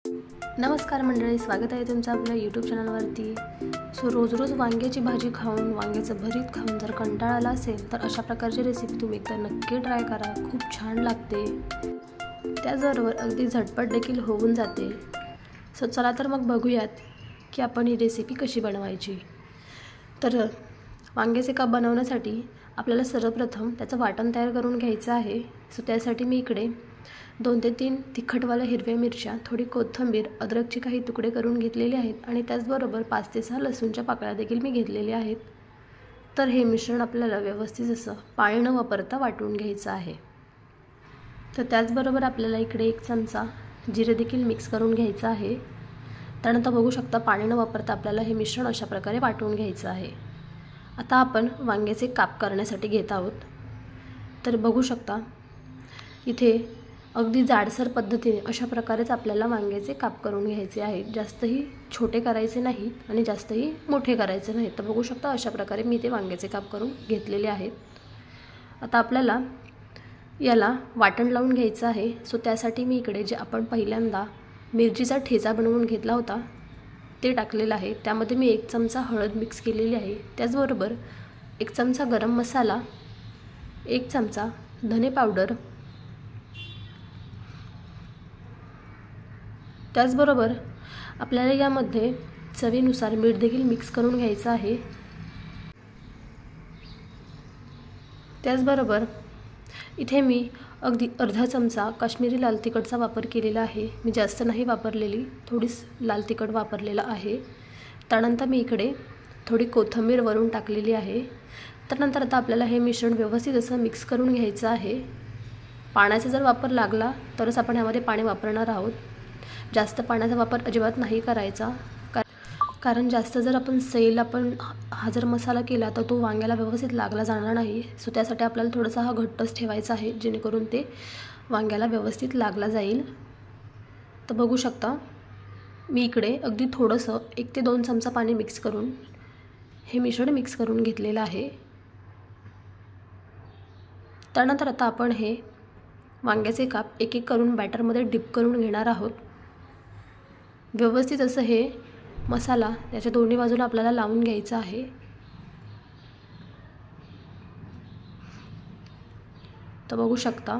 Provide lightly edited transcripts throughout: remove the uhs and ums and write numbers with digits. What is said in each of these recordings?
नमस्कार मंडळी, स्वागत आहे तुमचं आपल्या यूट्यूब चॅनलवरती। रोज रोज वांग्याची भाजी खाऊन, वांग्याचं भरीत खाऊन जर कंटाळा आला असेल तर अशा प्रकारची रेसिपी तुम्ही एकदा नक्की ट्राय करा। खूप छान लागते, त्याचबरोबर अगदी झटपट देखील होऊन जाते। चला तर मग बघूयात की आपण ही रेसिपी कशी बनवायची। तर वांग्याचे काप बनवण्यासाठी आपल्याला सर्वप्रथम त्याचं वाटण तयार करून घ्यायचं आहे। त्यासाठी मी इकडे 2 ते 3 तिखटवाल्या हिरव्या मिरच्या, थोडी कोथिंबीर, अद्रकचे काही तुकडे करून घेतलेले आहेत आणि त्याचबरोबर 5 ते 6 लसूणच्या पाकळ्या देखील मी घेतलेल्या आहेत। तर हे मिश्रण आपल्याला व्यवस्थित असं पाणी न वापरता वाटून घ्यायचं आहे। तर त्याचबरोबर आपल्याला इकडे 1 चमचा जिरे देखील मिक्स करून घ्यायचं आहे। त्यानंतर बघू शकता पाणी न वापरता आपल्याला हे मिश्रण अशा प्रकारे वाटून घ्यायचं आहे। आता आपण वांग्याचे काप करण्यासाठी घेत आहोत। तर बघू शकता इथे अगदी जाडसर पद्धतीने अशा प्रकारेच आपल्याला वांग्याचे काप करून घ्यायचे आहेत। जास्तही छोटे करायचे नाहीत आणि जास्तही मोठे करायचे नाहीत। तर बघू शकता अशा प्रकारे मी ते वांग्याचे काप करून घेतलेले आहेत। आता आपल्याला याला वाटण लावून घ्यायचं आहे। त्यासाठी मी इकडे जे आपण पहिल्यांदा मिरचीचा ठेचा बनवून घेतला होता ते टाकलेलं आहे। त्यामध्ये मी 1 चमचा हळद मिक्स केलेली आहे। त्याचबरोबर 1 चमचा गरम मसाला, 1 चमचा धने पावडर, त्याचबरोबर आपल्याला यामध्ये चवीनुसार मीठ देखील मिक्स करून घ्यायचं आहे। त्याचबरोबर इथे मी अगदी अर्धा चमचा काश्मीरी लाल तिखटचा वापर केलेला आहे। मी जास्त नाही वापरलेली, थोडीच लाल तिखट वापरलेला आहे। त्यानंतर मी इकडे थोडी कोथिंबीर वरून टाकलेली आहे। त्यानंतर आता आपल्याला हे मिश्रण व्यवस्थित असं मिक्स करून घ्यायचं आहे। पाण्याचा जर वापर लागला तरच आपण यामध्ये पाणी वापरणार आहोत। जास्त पाण्याचा वापर अजिबात नाही करायचा, कारण जास्त जर आपण हा जर मसाला केला तर तो वांग्याला व्यवस्थित लागला जाणार नाही। त्यासाठी आपल्याला थोडासा हा घट्टच ठेवायचा आहे, जेणेकरून ते वांग्याला व्यवस्थित लागला जाईल। तर बघू शकता मी इकडे अगदी थोडंसं 1 ते 2 चमचा पाणी मिक्स करून हे मिश्रण मिक्स करून घेतलेलं आहे। त्यानंतर आता आपण हे वांग्याचे काप एक करून बॅटरमध्ये डिप करून घेणार आहोत। व्यवस्थित असं हे मसाला याच्या दोन्ही बाजूला आपल्याला लावून घ्यायचा आहे। तर बघू शकता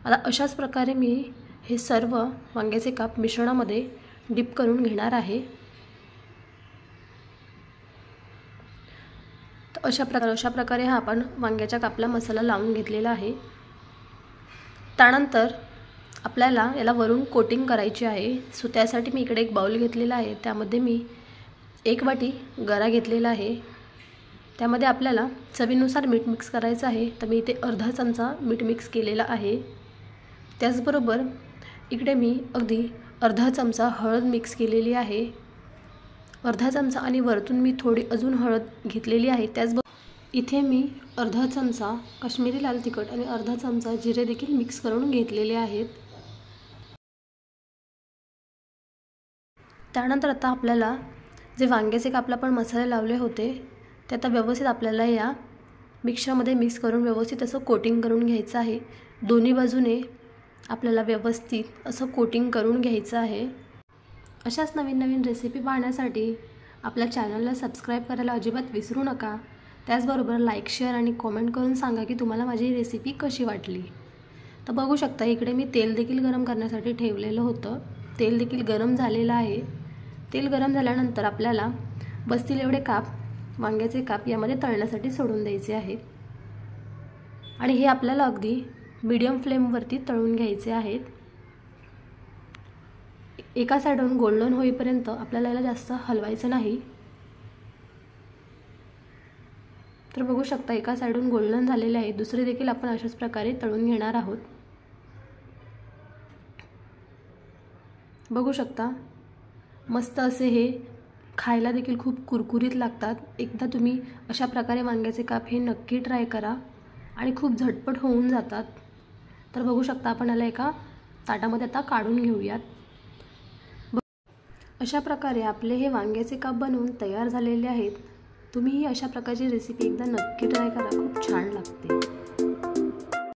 आता अशाच प्रकारे मी हे सर्व वांग्याचे काप मिश्रणामध्ये डिप करून घेणार आहे। तर अशा प्रकारे हा आपण वांग्याच्या कापला मसाला लावून घेतलेला आहे। त्यानंतर आपल्याला याला वरून कोटिंग करायची आहे। त्यासाठी मी इकडे एक बाउल घेतलेला आहे। त्यामध्ये मी 1 वाटी गरा घेतलेला आहे। त्यामध्ये आपल्याला चवीनुसार मीठ मिक्स करायचं आहे। तर मी इथे अर्धा चमचा मीठ मिक्स केलेला आहे। त्याचबरोबर इकडे मी अगदी अर्धा चमचा हळद मिक्स केलेली आहे, अर्धा चमचा, आणि वरतून मी थोडी अजून हळद घेतलेली आहे। त्याचबरोबर इथे मी अर्धा चमचा काश्मीरी लाल तिखट आणि अर्धा चमचा जिरे देखील मिक्स करून घेतलेले आहेत। त्यानंतर आता आपल्याला जे वांग्याचे कापला पण मसाले लावले होते ते आता व्यवस्थित आपल्याला या मिक्सरमध्ये मिक्स करून व्यवस्थित असं कोटिंग करून घ्यायचं आहे। दोन्ही बाजूने आपल्याला व्यवस्थित असं कोटिंग करून घ्यायचं आहे। अशाच नवीन रेसिपी पाहण्यासाठी आपल्या चॅनलला सबस्क्राईब करायला अजिबात विसरू नका। त्याचबरोबर लाईक, शेअर आणि कमेंट करून सांगा की तुम्हाला माझी रेसिपी कशी वाटली। तर बघू शकता इकडे मी तेल देखील गरम करण्यासाठी ठेवलेलं होतं। तेल देखील गरम झालेलं आहे। तेल गरम झाल्यानंतर आपल्याला बसतील एवढे वांग्याचे काप यामध्ये तळण्यासाठी सोडून द्यायचे आहेत आणि हे आपल्याला अगदी मीडियम फ्लेमवरती तळून घ्यायचे आहेत। एका साइडून गोल्डन होईपर्यंत आपल्याला याला जास्त हलवायचं नाही। तर बघू शकता एका साइडून गोल्डन झालेले आहे, दुसरी देखील आपण अशाच प्रकारे तळून घेणार आहोत। बघू शकता मस्त असे हे खायला देखील खूप कुरकुरीत लागतात। एकदा तुम्ही अशा प्रकारे वांग्याचे काप हे नक्की ट्राय करा आणि खूप झटपट होऊन जातात। तर बघू शकता आपण याला एका ताटामध्ये आता काढून घेऊयात। अशा प्रकारे आपले हे वांग्याचे काप बनवून तयार झालेले आहेत। तुम्ही ही अशा प्रकारची रेसिपी एकदा नक्की ट्राय करा, खूप छान लागते।